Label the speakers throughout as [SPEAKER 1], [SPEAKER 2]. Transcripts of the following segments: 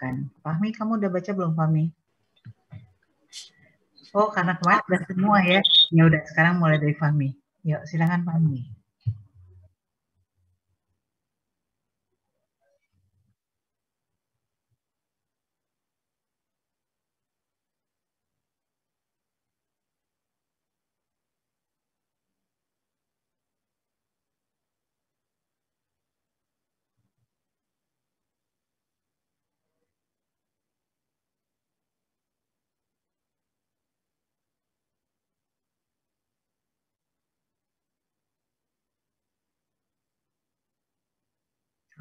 [SPEAKER 1] digunakan. Fahmi, kamu udah baca belum, Fahmi? Oh, karena kemarin udah semua ya. Ya udah, sekarang mulai dari Fahmi. Yuk, silakan Fahmi.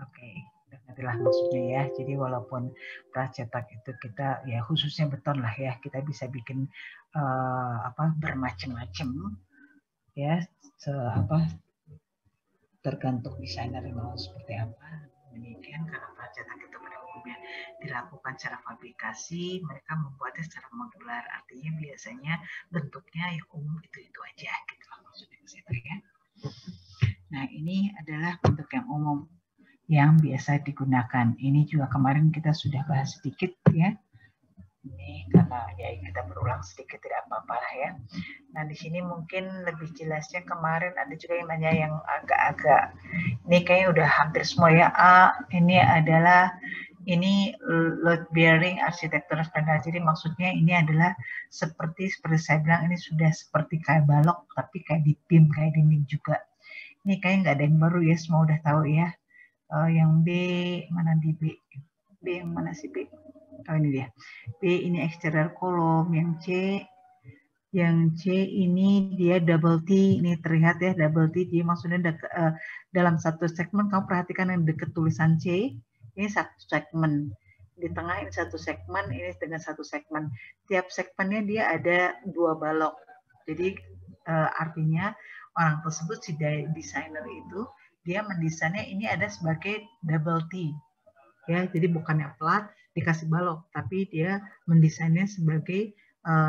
[SPEAKER 1] Oke, ngertilah maksudnya ya. Jadi walaupun pracetak itu kita ya khususnya beton lah ya, kita bisa bikin bermacam-macam ya, tergantung desainer mau seperti apa. Demikian karena pracetak itu pada umumnya dilakukan secara fabrikasi, mereka membuatnya secara modular. Artinya biasanya bentuknya yang umum itu aja gitu lah maksudnya itu ya. Nah, ini adalah bentuk yang umum yang biasa digunakan. Ini juga kemarin kita sudah bahas sedikit ya. Ini karena ya kita berulang sedikit tidak apa-apa lah ya. Nah, di sini mungkin lebih jelasnya kemarin ada juga yang nanya yang agak-agak ini kayaknya udah hampir semua ya. Ini adalah load bearing arsitektur standar. Jadi maksudnya ini adalah seperti saya bilang ini sudah seperti kayak balok tapi kayak di beam, kayak dinding juga. Ini kayak nggak ada yang baru ya, semua udah tahu ya. Yang B mana di B yang mana sih B? Oh ini dia. B ini exterior kolom, yang C ini dia double T, ini terlihat ya double T, dia maksudnya dalam satu segmen, kamu perhatikan yang dekat tulisan C, ini satu segmen, di tengah ini satu segmen, ini dengan satu segmen, tiap segmennya dia ada 2 balok, jadi artinya orang tersebut si desainer itu dia mendesainnya ini ada sebagai double T, ya, jadi bukannya plat dikasih balok, tapi dia mendesainnya sebagai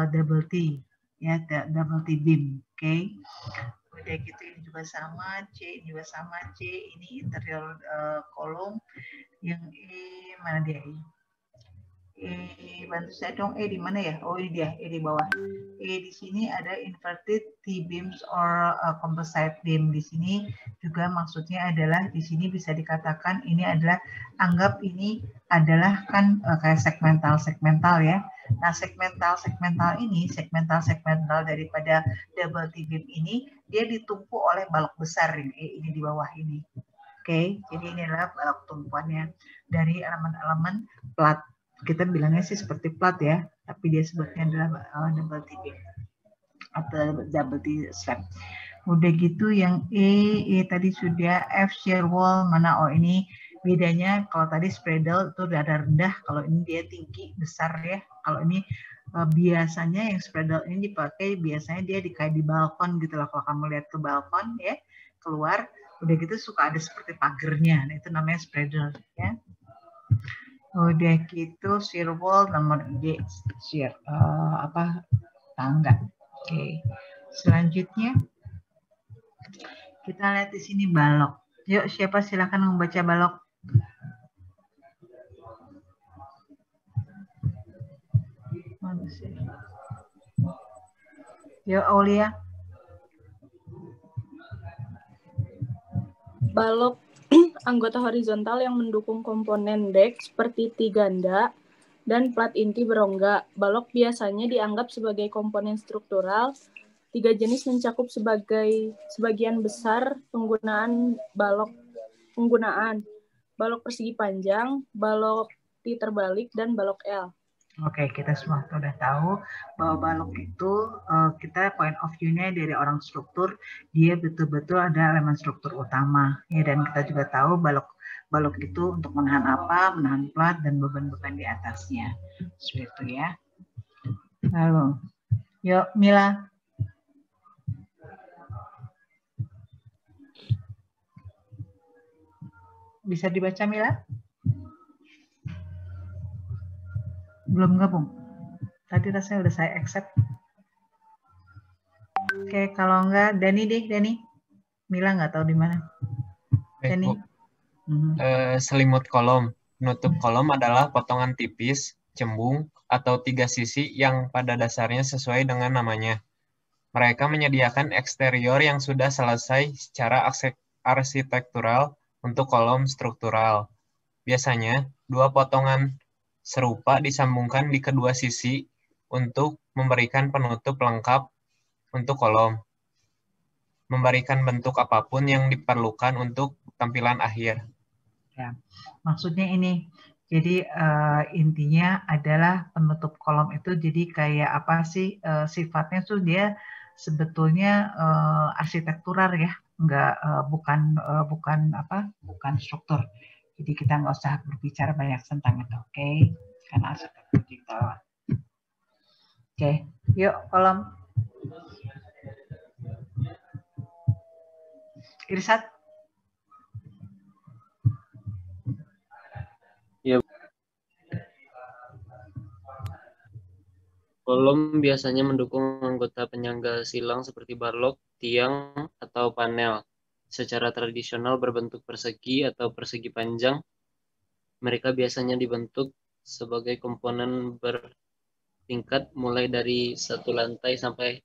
[SPEAKER 1] double T, ya, double T beam, oke. Udah gitu ini juga sama, C juga sama, C ini interior kolom, yang E mana dia bantu saya dong, di mana ya? Oh ini dia, di bawah. Di sini ada inverted T-beams or composite beam. Di sini juga maksudnya adalah di sini bisa dikatakan ini adalah anggap ini adalah kan kayak segmental ya. Nah segmental ini, segmental daripada double T-beam ini dia ditumpu oleh balok besar ini di bawah ini. Oke, jadi ini adalah balok tumpuannya dari elemen-elemen plat. Kita bilangnya sih seperti plat ya, tapi dia sebutnya adalah double T beam atau double T slab. Udah gitu yang E tadi sudah, F shear wall mana? Oh ini bedanya, kalau tadi spreadel itu dada rendah, kalau ini dia tinggi besar ya. Kalau ini biasanya yang spreadel ini dipakai biasanya dia kayak di balkon gitu lah. Kalau kamu lihat ke balkon ya keluar, udah gitu suka ada seperti pagernya, nah, itu namanya spreadel ya. Udah gitu shear wall nomor D, shear tangga. Oke. Selanjutnya kita lihat di sini balok. Yuk siapa silakan membaca balok. Yuk Aulia.
[SPEAKER 2] Balok anggota horizontal yang mendukung komponen dek seperti T ganda dan plat inti berongga. Balok biasanya dianggap sebagai komponen struktural. 3 jenis mencakup sebagian besar penggunaan balok persegi panjang, balok T terbalik, dan balok L.
[SPEAKER 1] Oke, kita semua sudah tahu bahwa balok itu kita point of view-nya dari orang struktur, dia betul-betul ada elemen struktur utama ya, dan kita juga tahu balok itu untuk menahan apa, menahan plat dan beban-beban di atasnya. Seperti itu ya. Lalu, yuk Mila. Bisa dibaca Mila? Belum gabung. Tadi rasanya udah saya accept. Oke, kalau enggak Dani deh, Dani. Mila nggak tahu di mana. Dani.
[SPEAKER 3] Selimut kolom. Penutup kolom adalah potongan tipis, cembung, atau tiga sisi yang pada dasarnya sesuai dengan namanya. Mereka menyediakan eksterior yang sudah selesai secara arsitektural untuk kolom struktural. Biasanya, dua potongan serupa disambungkan di kedua sisi untuk memberikan penutup lengkap untuk kolom, memberikan bentuk apapun yang diperlukan untuk tampilan akhir.
[SPEAKER 1] Ya, maksudnya ini, jadi intinya adalah penutup kolom itu jadi kayak apa sih sifatnya tuh dia sebetulnya arsitektural ya, bukan struktur. Jadi kita nggak usah berbicara banyak tentang itu, oke? Karena arsitektur digital. Oke, yuk kolom. Irsat.
[SPEAKER 4] Ya. Kolom biasanya mendukung anggota penyangga silang seperti balok, tiang, atau panel. Secara tradisional berbentuk persegi atau persegi panjang. Mereka biasanya dibentuk sebagai komponen bertingkat mulai dari satu lantai sampai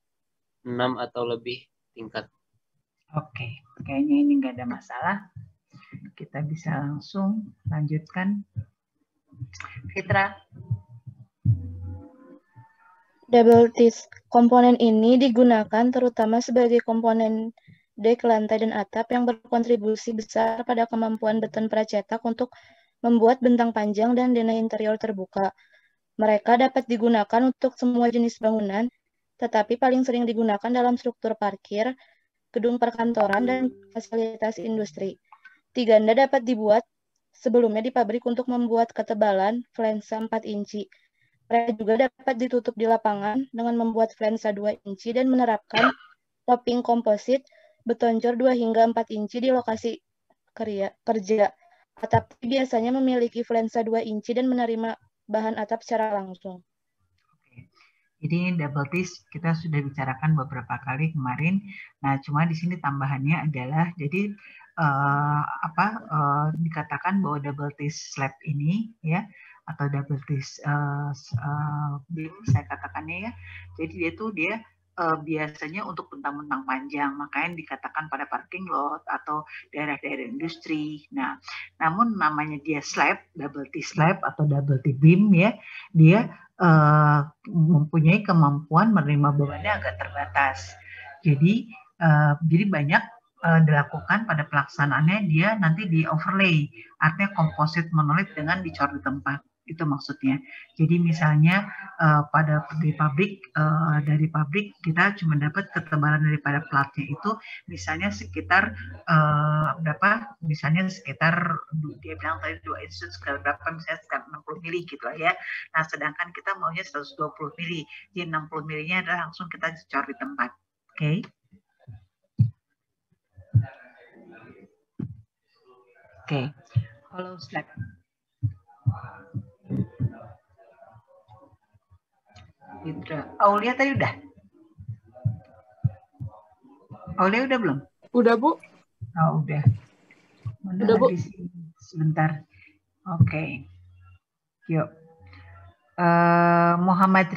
[SPEAKER 4] 6 atau lebih tingkat.
[SPEAKER 1] Oke, kayaknya ini nggak ada masalah. Kita bisa langsung lanjutkan. Fitra.
[SPEAKER 5] Double TIS. Komponen ini digunakan terutama sebagai komponen dek, lantai, dan atap yang berkontribusi besar pada kemampuan beton pracetak untuk membuat bentang panjang dan denah interior terbuka. Mereka dapat digunakan untuk semua jenis bangunan, tetapi paling sering digunakan dalam struktur parkir, gedung perkantoran, dan fasilitas industri. Tiganda dapat dibuat sebelumnya di pabrik untuk membuat ketebalan flensa 4 inci. Mereka juga dapat ditutup di lapangan dengan membuat flensa 2 inci dan menerapkan topping komposit beton cor 2 hingga 4 inci di lokasi kerja. Atap biasanya memiliki flensa 2 inci dan menerima bahan atap secara langsung.
[SPEAKER 1] Jadi double TIS kita sudah bicarakan beberapa kali kemarin. Nah, cuma di sini tambahannya adalah jadi dikatakan bahwa double TIS slab ini ya atau double TIS beam saya katakannya ya. Jadi dia biasanya untuk bentang-bentang panjang, makanya dikatakan pada parking lot atau daerah-daerah industri. Nah, namun namanya dia slab, double T slab atau double T beam ya, dia mempunyai kemampuan menerima bebannya agak terbatas. Jadi banyak dilakukan pada pelaksanaannya dia nanti di overlay, artinya komposit monolit dengan dicor di tempat. Itu maksudnya. Jadi misalnya dari pabrik kita cuma dapat ketebalan daripada platnya itu misalnya sekitar berapa? Misalnya sekitar dia bilang tadi 2 inch sekitar berapa? Misalnya sekitar 60 mili gitu lah ya. Nah, sedangkan kita maunya 120 mili. Jadi 60 milinya adalah langsung kita cor di tempat. Oke. Oke. Hollow slab. Aulia tadi udah? Aulia udah belum?
[SPEAKER 2] Udah, Bu.
[SPEAKER 1] Oh, udah.
[SPEAKER 2] Udah, Bu.
[SPEAKER 1] Sebentar. Oke. Yuk. Muhammad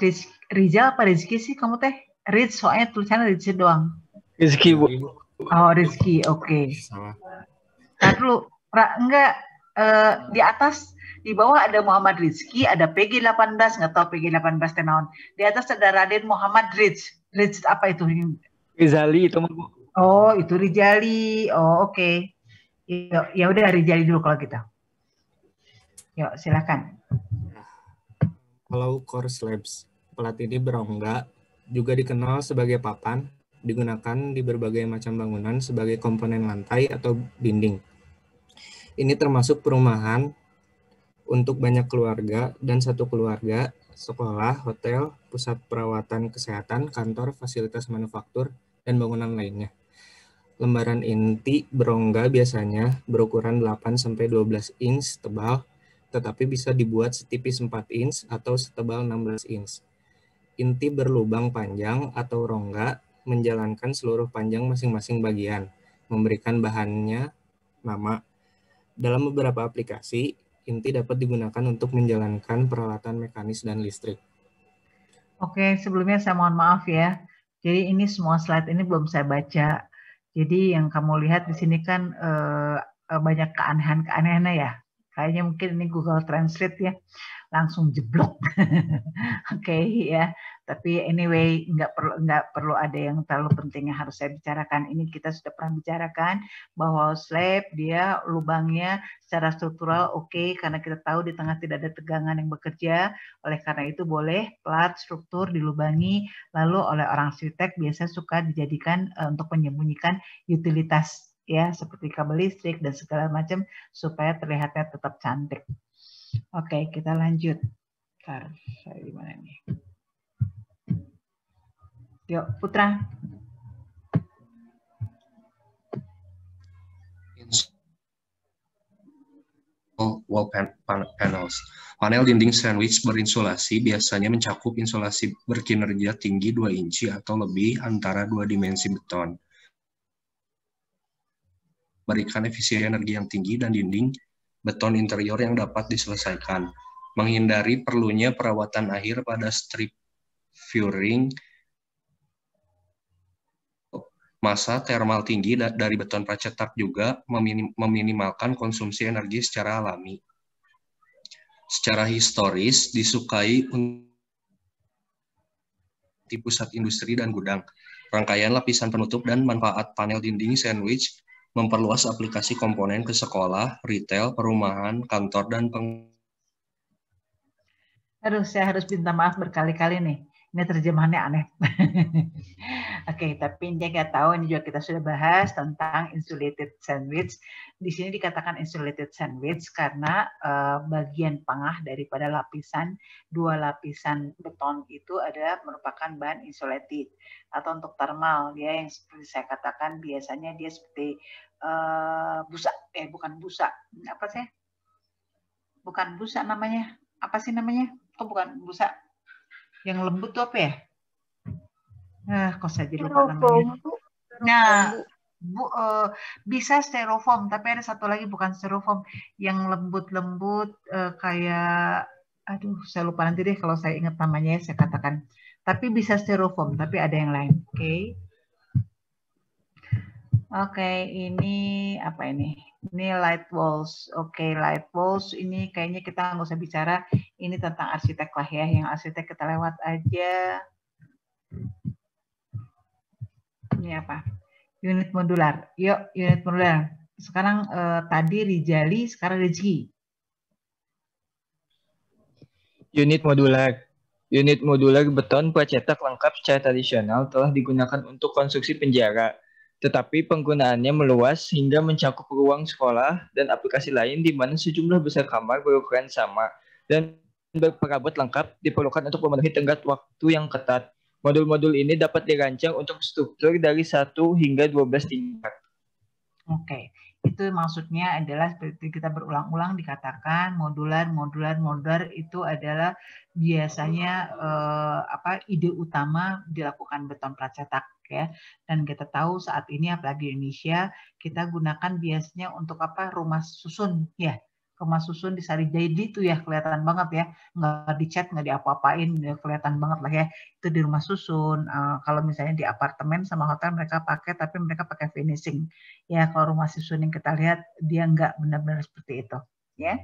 [SPEAKER 1] Rizal apa Rizky sih kamu teh? Riz, soalnya tulisannya Rizky doang.
[SPEAKER 4] Rizky, Bu.
[SPEAKER 1] Oh, Rizky. Oke.
[SPEAKER 3] Salah.
[SPEAKER 1] Nah, dulu. Enggak. Di atas, di bawah ada Muhammad Rizky, ada PG 18, nggak tahu PG 18 tenawan. Di atas ada Raden Muhammad Riz. Riz apa itu?
[SPEAKER 4] Rizali itu, Bu.
[SPEAKER 1] Oh, itu Rizali. Oh, oke. Ya udah Rizali dulu kalau gitu. Yuk, silakan.
[SPEAKER 6] Kalau core slabs, plat ini berongga, juga dikenal sebagai papan, digunakan di berbagai macam bangunan sebagai komponen lantai atau dinding. Ini termasuk perumahan untuk banyak keluarga dan satu keluarga, sekolah, hotel, pusat perawatan kesehatan, kantor, fasilitas manufaktur, dan bangunan lainnya. Lembaran inti berongga biasanya berukuran 8-12 inch tebal, tetapi bisa dibuat setipis 4 inch atau setebal 16 inch. Inti berlubang panjang atau rongga menjalankan seluruh panjang masing-masing bagian, memberikan bahannya nama. Dalam beberapa aplikasi, inti dapat digunakan untuk menjalankan peralatan mekanis dan listrik.
[SPEAKER 1] Oke, sebelumnya saya mohon maaf ya. Jadi ini semua slide ini belum saya baca. Jadi yang kamu lihat di sini kan banyak keanehan-keanehannya ya. Kayaknya mungkin ini Google Translate ya, langsung jeblok. Oke ya. Tapi anyway, nggak perlu ada yang terlalu penting yang harus saya bicarakan. Ini kita sudah pernah bicarakan bahwa slab dia lubangnya secara struktural oke, karena kita tahu di tengah tidak ada tegangan yang bekerja. Oleh karena itu boleh plat struktur dilubangi. Lalu oleh orang arsitek biasa suka dijadikan untuk menyembunyikan utilitas ya, seperti kabel listrik dan segala macam supaya terlihatnya tetap cantik. Oke, kita lanjut. Bentar, saya di mana nih? Yuk, Putra.
[SPEAKER 7] Wall panels. Panel dinding sandwich berinsulasi biasanya mencakup insulasi berkinerja tinggi 2 inci atau lebih antara 2 dimensi beton. Memberikan efisiensi energi yang tinggi dan dinding beton interior yang dapat diselesaikan. Menghindari perlunya perawatan akhir pada strip furring. Massa termal tinggi dari beton pracetak juga meminimalkan konsumsi energi secara alami. Secara historis disukai di pusat industri dan gudang. Rangkaian lapisan penutup dan manfaat panel dinding sandwich memperluas aplikasi komponen ke sekolah, retail, perumahan, kantor, dan
[SPEAKER 1] saya harus minta maaf berkali-kali nih. Ini terjemahannya aneh. Oke, tapi dia nggak tahu, ini juga kita sudah bahas tentang insulated sandwich. Di sini dikatakan insulated sandwich karena bagian pangah daripada dua lapisan beton itu adalah merupakan bahan insulated atau untuk thermal ya, yang seperti saya katakan biasanya dia seperti busa, bukan busa, apa sih? Bukan busa namanya, apa sih namanya? Oh bukan busa. Yang lembut tuh apa ya? Kok saya jadi lupa namanya. Nah, bisa styrofoam, tapi ada satu lagi bukan styrofoam, yang lembut-lembut kayak, aduh saya lupa, nanti deh kalau saya ingat namanya saya katakan. Tapi bisa styrofoam, tapi ada yang lain. Oke, ini apa ini? Ini light walls. Oke, light walls ini kayaknya kita nggak usah bicara. Ini tentang arsitek lah ya. Yang arsitek kita lewat aja. Ini apa? Unit modular. Yuk, unit modular. Sekarang tadi Rijali, sekarang Rezeki.
[SPEAKER 8] Unit modular. Unit modular beton pracetak lengkap secara tradisional telah digunakan untuk konstruksi penjara. Tetapi penggunaannya meluas hingga mencakup ruang sekolah dan aplikasi lain di mana sejumlah besar kamar berukuran sama dan berperabot lengkap diperlukan untuk memenuhi tenggat waktu yang ketat. Modul-modul ini dapat dirancang untuk struktur dari 1 hingga 12 tingkat.
[SPEAKER 1] Oke, itu maksudnya adalah seperti kita berulang-ulang dikatakan modular itu adalah biasanya ide utama dilakukan beton pracetak ya. Dan kita tahu saat ini apalagi di Indonesia kita gunakan biasanya untuk apa? Rumah susun ya. Rumah susun di Sari Jadi itu ya kelihatan banget ya, nggak dicat, nggak diapa-apain, kelihatan banget lah ya. Itu di rumah susun. Kalau misalnya di apartemen sama hotel mereka pakai, tapi mereka pakai finishing. Ya kalau rumah susun yang kita lihat dia nggak benar-benar seperti itu. Ya,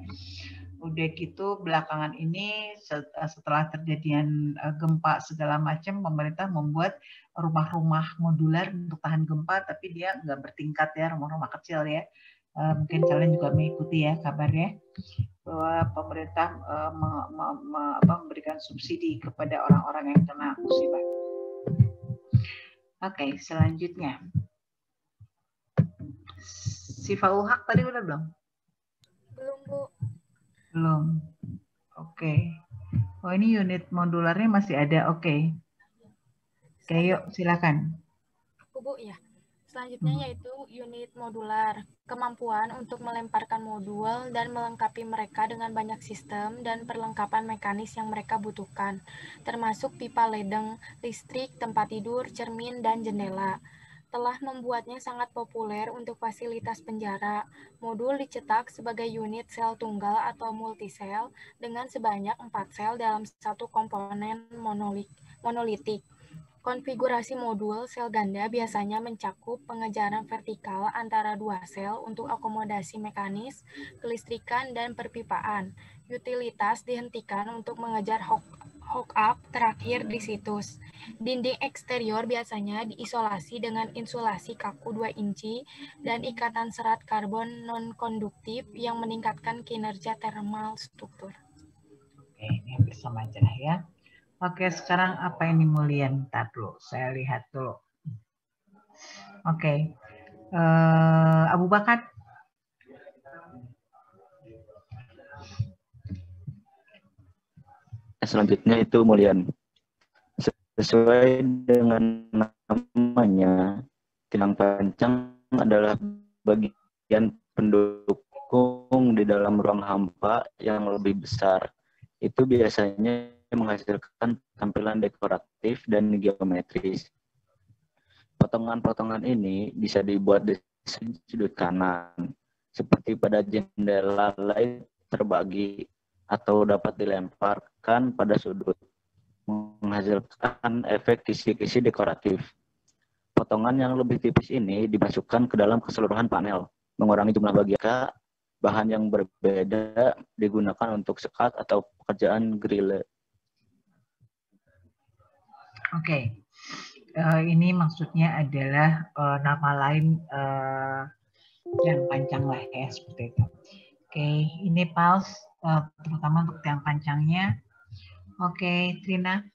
[SPEAKER 1] udah gitu belakangan ini setelah terjadian gempa segala macam, pemerintah membuat rumah-rumah modular untuk tahan gempa, tapi dia nggak bertingkat ya, rumah-rumah kecil ya. Mungkin kalian juga mengikuti ya kabarnya bahwa pemerintah memberikan subsidi kepada orang-orang yang kena musibah. Oke, selanjutnya. Sifaul Haq tadi udah belum?
[SPEAKER 9] Belum, Bu.
[SPEAKER 1] Belum. Oke. Oh, ini unit modularnya masih ada. Oke. Oke, yuk silakan.
[SPEAKER 9] Bu, ya. Selanjutnya yaitu unit modular. Kemampuan untuk melemparkan modul dan melengkapi mereka dengan banyak sistem dan perlengkapan mekanis yang mereka butuhkan, termasuk pipa ledeng, listrik, tempat tidur, cermin, dan jendela. telah membuatnya sangat populer untuk fasilitas penjara. Modul dicetak sebagai unit sel tunggal atau multisel dengan sebanyak 4 sel dalam satu komponen monolitik. Konfigurasi modul sel ganda biasanya mencakup pengejaran vertikal antara dua sel untuk akomodasi mekanis, kelistrikan, dan perpipaan. Utilitas dihentikan untuk mengejar hook-up terakhir di situs. Dinding eksterior biasanya diisolasi dengan insulasi kaku 2 inci dan ikatan serat karbon non-konduktif yang meningkatkan kinerja thermal struktur.
[SPEAKER 1] Oke, ini hampir sama aja ya. Oke, sekarang apa ini Mulian? Ntar dulu, saya lihat dulu. Oke, Abu Bakar.
[SPEAKER 10] Selanjutnya itu Mulian. Sesuai dengan namanya, tiang pancang adalah bagian pendukung di dalam ruang hampa yang lebih besar. Itu biasanya menghasilkan tampilan dekoratif dan geometris. Potongan-potongan ini bisa dibuat di sudut kanan, seperti pada jendela light terbagi, atau dapat dilemparkan pada sudut, menghasilkan efek kisi-kisi dekoratif. Potongan yang lebih tipis ini dimasukkan ke dalam keseluruhan panel, mengurangi jumlah bagian. Bahan yang berbeda digunakan untuk sekat atau pekerjaan grille.
[SPEAKER 1] Oke, ini maksudnya adalah nama lain tiang pancang lah ya, seperti itu. Oke, ini pals terutama untuk tiang pancangnya. Oke, Trina.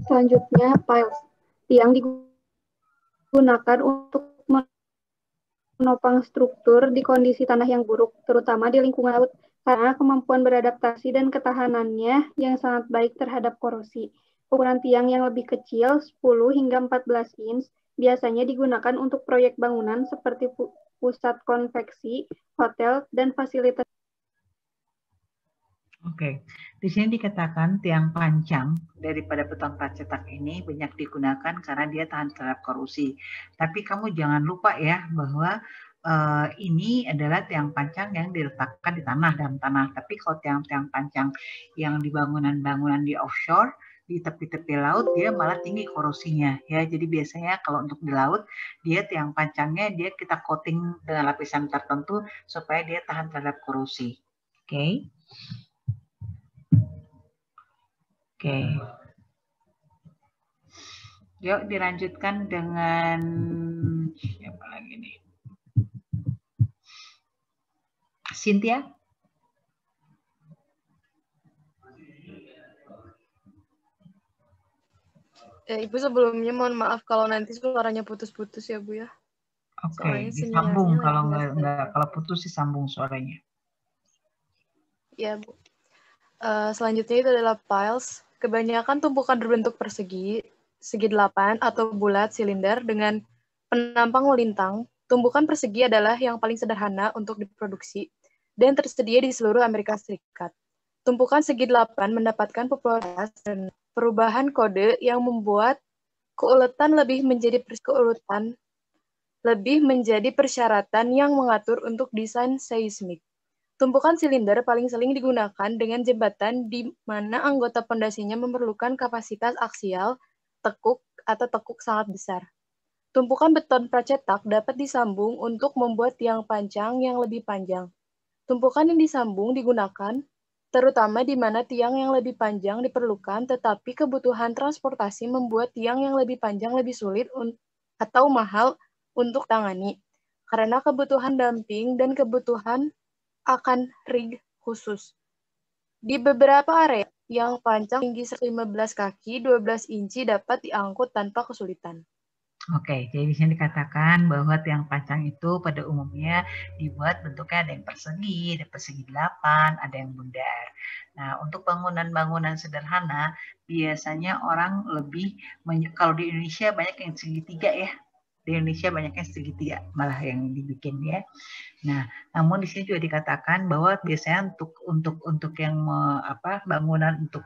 [SPEAKER 11] Selanjutnya, piles. Tiang digunakan untuk menopang struktur di kondisi tanah yang buruk, terutama di lingkungan laut, karena kemampuan beradaptasi dan ketahanannya yang sangat baik terhadap korosi. Ukuran tiang yang lebih kecil, 10 hingga 14 inch, biasanya digunakan untuk proyek bangunan seperti pusat konveksi, hotel, dan fasilitas.
[SPEAKER 1] Oke, di sini dikatakan tiang pancang daripada beton plat cetak ini banyak digunakan karena dia tahan terhadap korosi. Tapi kamu jangan lupa ya bahwa ini adalah tiang pancang yang diletakkan di tanah, dalam tanah. Tapi kalau tiang-tiang pancang yang di bangunan-bangunan di offshore, di tepi-tepi laut, dia malah tinggi korosinya. Ya, jadi biasanya kalau untuk di laut, dia tiang pancangnya dia kita coating dengan lapisan tertentu supaya dia tahan terhadap korosi. Oke. Oke. Yuk dilanjutkan dengan siapa lagi nih? Cynthia?
[SPEAKER 12] Ibu sebelumnya mohon maaf kalau nanti suaranya putus-putus ya Bu ya.
[SPEAKER 1] Oke, disambung kalau kalau putus disambung suaranya.
[SPEAKER 12] Ya Bu. Selanjutnya itu adalah piles. Kebanyakan tumpukan berbentuk persegi, segi 8 atau bulat silinder dengan penampang melintang. Tumpukan persegi adalah yang paling sederhana untuk diproduksi dan tersedia di seluruh Amerika Serikat. Tumpukan segi 8 mendapatkan popularitas dan perubahan kode yang membuat keuletan lebih menjadi persyaratan yang mengatur untuk desain seismik. Tumpukan silinder paling sering digunakan dengan jembatan di mana anggota pondasinya memerlukan kapasitas aksial, tekuk, atau tekuk sangat besar. Tumpukan beton pracetak dapat disambung untuk membuat tiang pancang yang lebih panjang. Tumpukan yang disambung digunakan terutama di mana tiang yang lebih panjang diperlukan, tetapi kebutuhan transportasi membuat tiang yang lebih panjang lebih sulit atau mahal untuk tangani, karena kebutuhan damping dan kebutuhan akan rig khusus. Di beberapa area yang panjang tinggi 115 kaki, 12 inci dapat diangkut tanpa kesulitan.
[SPEAKER 1] Oke, jadi di sini dikatakan bahwa tiang pancang itu pada umumnya dibuat bentuknya ada yang persegi, ada persegi 8, ada yang bundar. Nah, untuk bangunan-bangunan sederhana, biasanya orang lebih, kalau di Indonesia banyak yang segitiga ya. Di Indonesia banyaknya segitiga malah yang dibikin ya. Nah, namun di sini juga dikatakan bahwa biasanya untuk yang bangunan untuk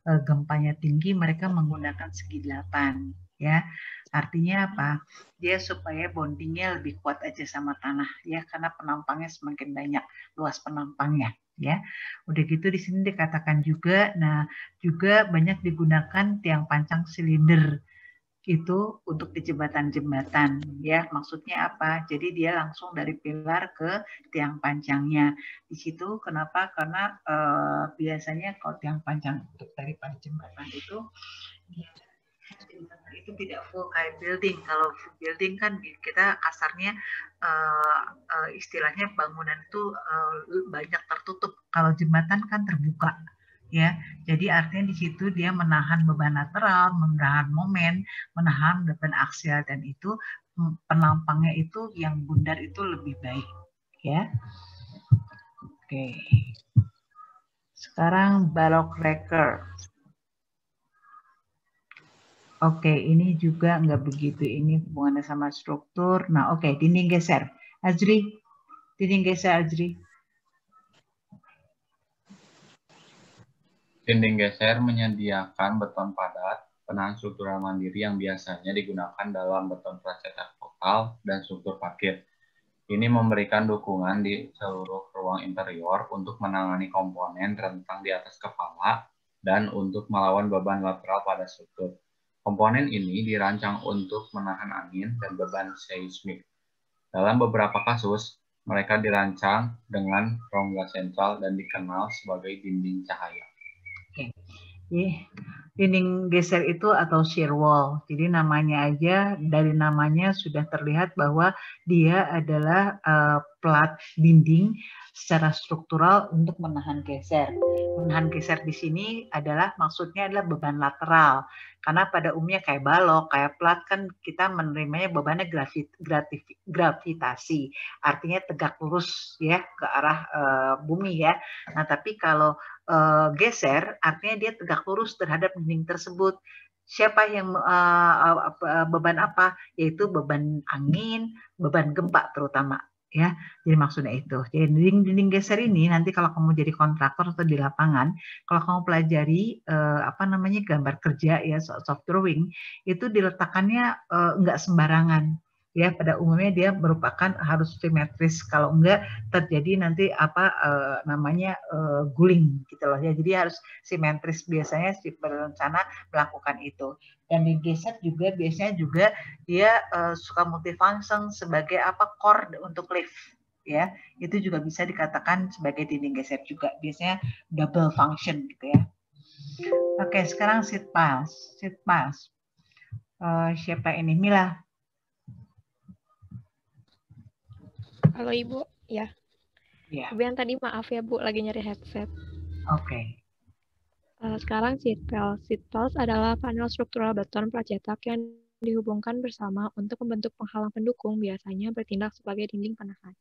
[SPEAKER 1] gempanya tinggi mereka menggunakan segi 8 ya. Artinya apa? Dia supaya bondingnya lebih kuat aja sama tanah ya, karena penampangnya semakin banyak, luas penampangnya ya. Udah gitu di sini dikatakan juga, nah juga banyak digunakan tiang pancang silinder itu untuk di jembatan-jembatan ya. Maksudnya apa? Jadi dia langsung dari pilar ke tiang pancangnya. Di situ kenapa? Karena biasanya kalau tiang pancang untuk dari jembatan itu tidak full kayak building. Kalau full building kan kita kasarnya istilahnya bangunan itu banyak tertutup. Kalau jembatan kan terbuka. Ya, jadi artinya di situ dia menahan beban lateral, menahan momen, menahan beban aksial, dan itu penampangnya itu yang bundar itu lebih baik, ya. Oke. Sekarang balok wrecker. Oke, ini juga nggak begitu, ini hubungannya sama struktur. Nah, oke, dinding geser. Azri, dinding geser Azri.
[SPEAKER 13] Dinding geser menyediakan beton padat, penahan struktural mandiri yang biasanya digunakan dalam beton pracetak vokal dan struktur parkir. Ini memberikan dukungan di seluruh ruang interior untuk menangani komponen rentang di atas kepala dan untuk melawan beban lateral pada struktur. Komponen ini dirancang untuk menahan angin dan beban seismik. Dalam beberapa kasus, mereka dirancang dengan rongga sentral dan dikenal sebagai dinding cahaya.
[SPEAKER 1] Oke. Dinding geser itu atau shear wall. Jadi namanya aja, dari namanya sudah terlihat bahwa dia adalah plat dinding secara struktural untuk menahan geser. Menahan geser di sini adalah maksudnya adalah beban lateral. Karena pada umumnya kayak balok, kayak plat kan kita menerimanya bebannya gravitasi. Artinya tegak lurus ya ke arah bumi ya. Nah, tapi kalau geser artinya dia tegak lurus terhadap dinding tersebut. Siapa yang beban apa? Yaitu beban angin, beban gempa terutama ya. Jadi maksudnya itu. Jadi dinding geser ini nanti kalau kamu jadi kontraktor atau di lapangan, kalau kamu pelajari gambar kerja ya, soft drawing, itu diletakkannya enggak sembarangan. Ya, pada umumnya dia merupakan harus simetris, kalau enggak terjadi nanti guling gitu loh ya. Jadi harus simetris, biasanya si berencana melakukan itu. Dan digeser juga biasanya juga dia suka multifunction sebagai core untuk lift ya. Itu juga bisa dikatakan sebagai dinding geser juga, biasanya double function gitu ya. Oke, sekarang seat piles. Siapa ini? Mila.
[SPEAKER 14] Halo Ibu, ya. Ibu yang tadi maaf ya Bu, lagi nyari headset.
[SPEAKER 1] Oke.
[SPEAKER 14] Sekarang seat piles adalah panel struktural beton pracetak yang dihubungkan bersama untuk membentuk penghalang pendukung, biasanya bertindak sebagai dinding penahan.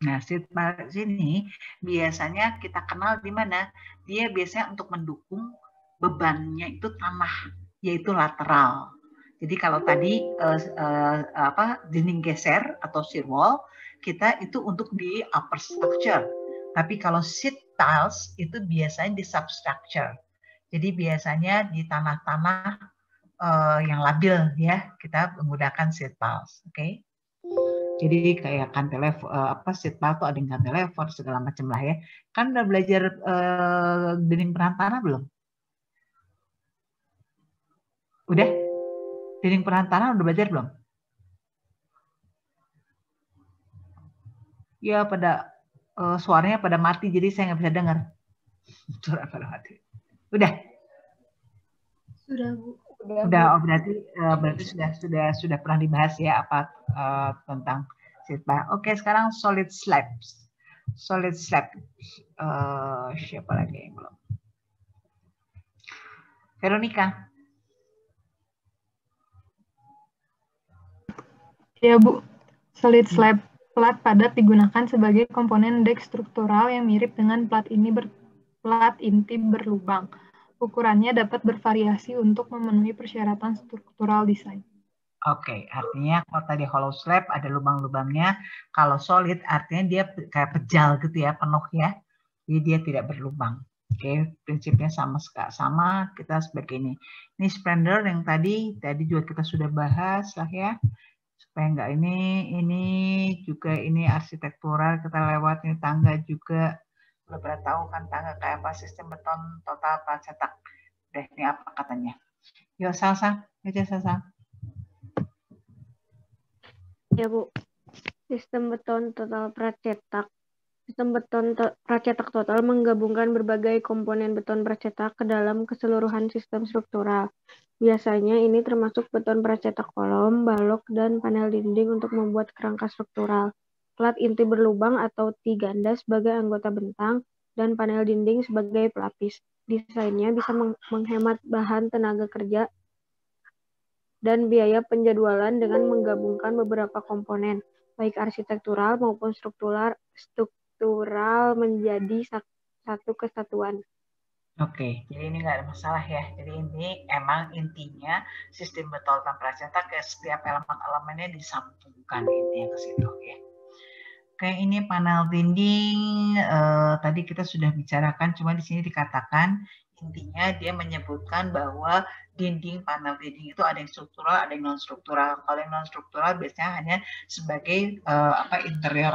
[SPEAKER 1] Nah, seat piles ini biasanya kita kenal di mana? Dia biasanya untuk mendukung bebannya itu tanah, yaitu lateral. Jadi kalau tadi dinding geser atau shear wall, kita itu untuk di upper structure. Tapi kalau seat tiles itu biasanya di substructure. Jadi biasanya di tanah-tanah yang labil ya, kita menggunakan seat tiles. Oke. Jadi kayak cantilever, seat pile itu ada yang cantilever segala macam lah ya. Kan udah belajar dinding penahan tanah belum? Udah? Dinding penahan tanah udah belajar belum? Ya pada suaranya pada mati, jadi saya nggak bisa dengar. Suara pada mati. Udah?
[SPEAKER 11] Sudah Bu.
[SPEAKER 1] Udah, berarti sudah pernah dibahas ya tentang seat pile. Oke, sekarang solid slabs. Solid slab. Siapa lagi yang belum? Veronica.
[SPEAKER 12] Ya Bu, solid slab. Plat padat digunakan sebagai komponen dek struktural yang mirip dengan plat inti berlubang. Ukurannya dapat bervariasi untuk memenuhi persyaratan struktural desain.
[SPEAKER 1] Oke, artinya kalau tadi hollow slab ada lubang-lubangnya, kalau solid artinya dia kayak pejal gitu ya, penuh ya. Jadi dia tidak berlubang. Oke, prinsipnya sama kita sebagai ini. Ini splendor yang tadi juga kita sudah bahas lah ya. Supaya enggak ini juga ini arsitektural kita lewat, ini tangga juga. Udah pernah tahu kan tangga kayak apa, sistem beton total pracetak. Udah, ini apa katanya? Yuk, Salsa, baca Salsa.
[SPEAKER 11] Ya Bu, sistem beton total pracetak. Sistem beton pracetak total menggabungkan berbagai komponen beton pracetak ke dalam keseluruhan sistem struktural. Biasanya ini termasuk beton pracetak kolom, balok, dan panel dinding untuk membuat kerangka struktural. Plat inti berlubang atau T-ganda sebagai anggota bentang, dan panel dinding sebagai pelapis. Desainnya bisa menghemat bahan tenaga kerja dan biaya penjadwalan dengan menggabungkan beberapa komponen, baik arsitektural maupun struktural menjadi satu kesatuan.
[SPEAKER 1] Oke, jadi ini nggak ada masalah ya. Jadi ini emang intinya sistem beton pracetak ke setiap elemen-elemennya disambungkan, intinya ke situ ya. Oke, ini panel dinding. Tadi kita sudah bicarakan, cuma di sini dikatakan intinya dia menyebutkan bahwa panel dinding itu ada yang struktural, ada yang non struktural. Kalau yang non struktural biasanya hanya sebagai interior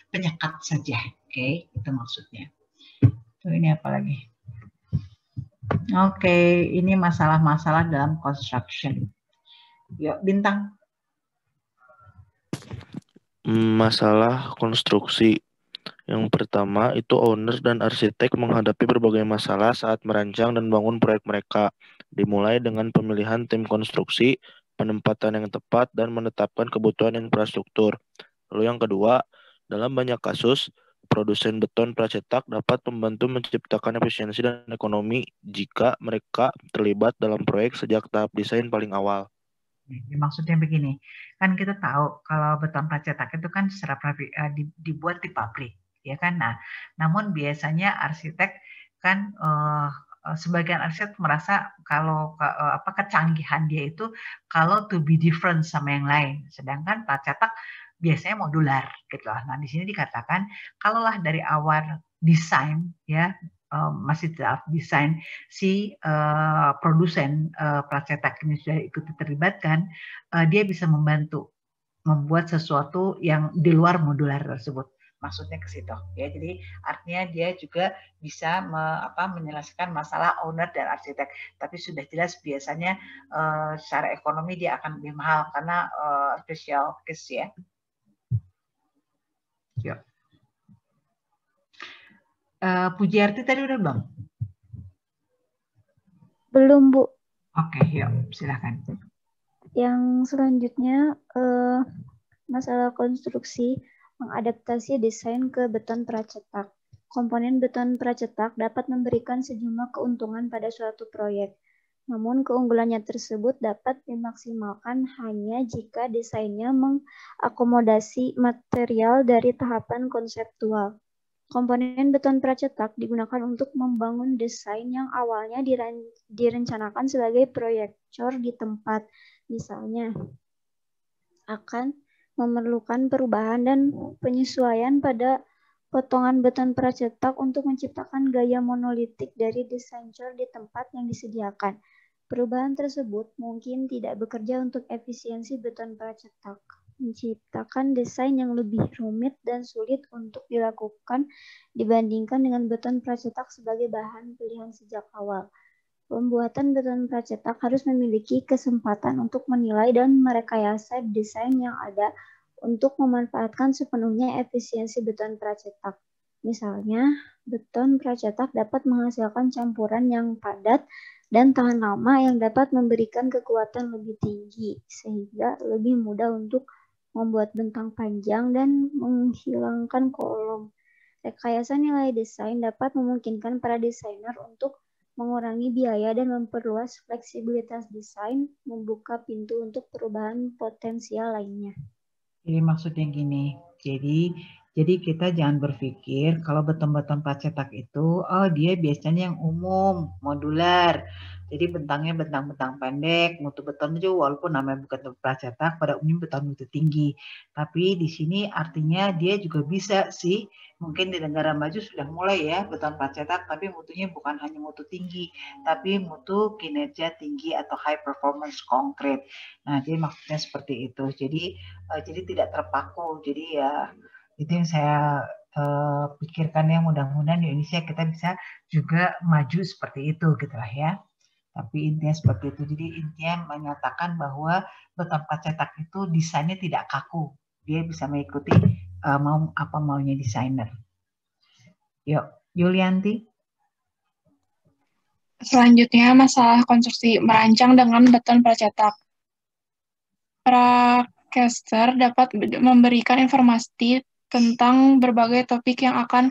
[SPEAKER 1] penyekat saja. Oke, itu maksudnya. Tuh, ini apa lagi? Oke, ini masalah-masalah dalam construction. Yuk, Bintang.
[SPEAKER 15] Masalah konstruksi. Yang pertama itu owner dan arsitek menghadapi berbagai masalah saat merancang dan bangun proyek mereka. Dimulai dengan pemilihan tim konstruksi, penempatan yang tepat, dan menetapkan kebutuhan infrastruktur. Lalu yang kedua, dalam banyak kasus, produsen beton pracetak dapat membantu menciptakan efisiensi dan ekonomi jika mereka terlibat dalam proyek sejak tahap desain paling awal.
[SPEAKER 1] Maksudnya begini, kan kita tahu kalau beton pracetak itu kan secara dibuat di pabrik, ya kan? Nah, namun biasanya arsitek kan sebagian arsitek merasa kalau kecanggihan dia itu kalau to be different sama yang lain, sedangkan pracetak biasanya modular gitu lah. Nah, di sini dikatakan kalaulah dari awal desain ya masih dalam desain si produsen pracetak ini sudah ikut terlibatkan, dia bisa membantu membuat sesuatu yang di luar modular tersebut. Maksudnya ke situ ya. Jadi artinya dia juga bisa menyelesaikan masalah owner dan arsitek. Tapi sudah jelas biasanya secara ekonomi dia akan lebih mahal karena special case ya. Yuk. Pujiarti tadi udah belum?
[SPEAKER 11] Belum, Bu.
[SPEAKER 1] Oke, yuk silakan.
[SPEAKER 11] Yang selanjutnya masalah konstruksi mengadaptasi desain ke beton pracetak. Komponen beton pracetak dapat memberikan sejumlah keuntungan pada suatu proyek. Namun keunggulannya tersebut dapat dimaksimalkan hanya jika desainnya mengakomodasi material dari tahapan konseptual. Komponen beton pracetak digunakan untuk membangun desain yang awalnya direncanakan sebagai proyektor di tempat. Misalnya, akan memerlukan perubahan dan penyesuaian pada potongan beton pracetak untuk menciptakan gaya monolitik dari desain cor di tempat yang disediakan. Perubahan tersebut mungkin tidak bekerja untuk efisiensi beton pracetak, menciptakan desain yang lebih rumit dan sulit untuk dilakukan dibandingkan dengan beton pracetak sebagai bahan pilihan sejak awal. Pembuatan beton pracetak harus memiliki kesempatan untuk menilai dan merekayasa desain yang ada untuk memanfaatkan sepenuhnya efisiensi beton pracetak. Misalnya, beton pracetak dapat menghasilkan campuran yang padat dan tahan lama yang dapat memberikan kekuatan lebih tinggi, sehingga lebih mudah untuk membuat bentang panjang dan menghilangkan kolom. Rekayasa nilai desain dapat memungkinkan para desainer untuk mengurangi biaya dan memperluas fleksibilitas desain, membuka pintu untuk perubahan potensial lainnya.
[SPEAKER 1] Jadi maksudnya gini, Jadi kita jangan berpikir kalau beton-beton plat cetak itu, oh dia biasanya yang umum, modular. Jadi bentangnya bentang-bentang pendek, mutu beton itu walaupun namanya bukan plat cetak, pada umumnya beton mutu tinggi. Tapi di sini artinya dia juga bisa sih, mungkin di negara maju sudah mulai ya beton plat cetak, tapi mutunya bukan hanya mutu tinggi, tapi mutu kinerja tinggi atau high performance concrete. Nah, jadi maksudnya seperti itu. Jadi tidak terpaku. Jadi ya itu yang saya pikirkan ya, mudah-mudahan di Indonesia kita bisa juga maju seperti itu gitu lah ya. Tapi intinya seperti itu. Jadi intinya menyatakan bahwa beton plat cetak itu desainnya tidak kaku. Dia bisa mengikuti maunya desainer. Yuk, Yulianti.
[SPEAKER 16] Selanjutnya masalah konstruksi merancang dengan beton plat cetak. Pracaster dapat memberikan informasi tentang berbagai topik yang akan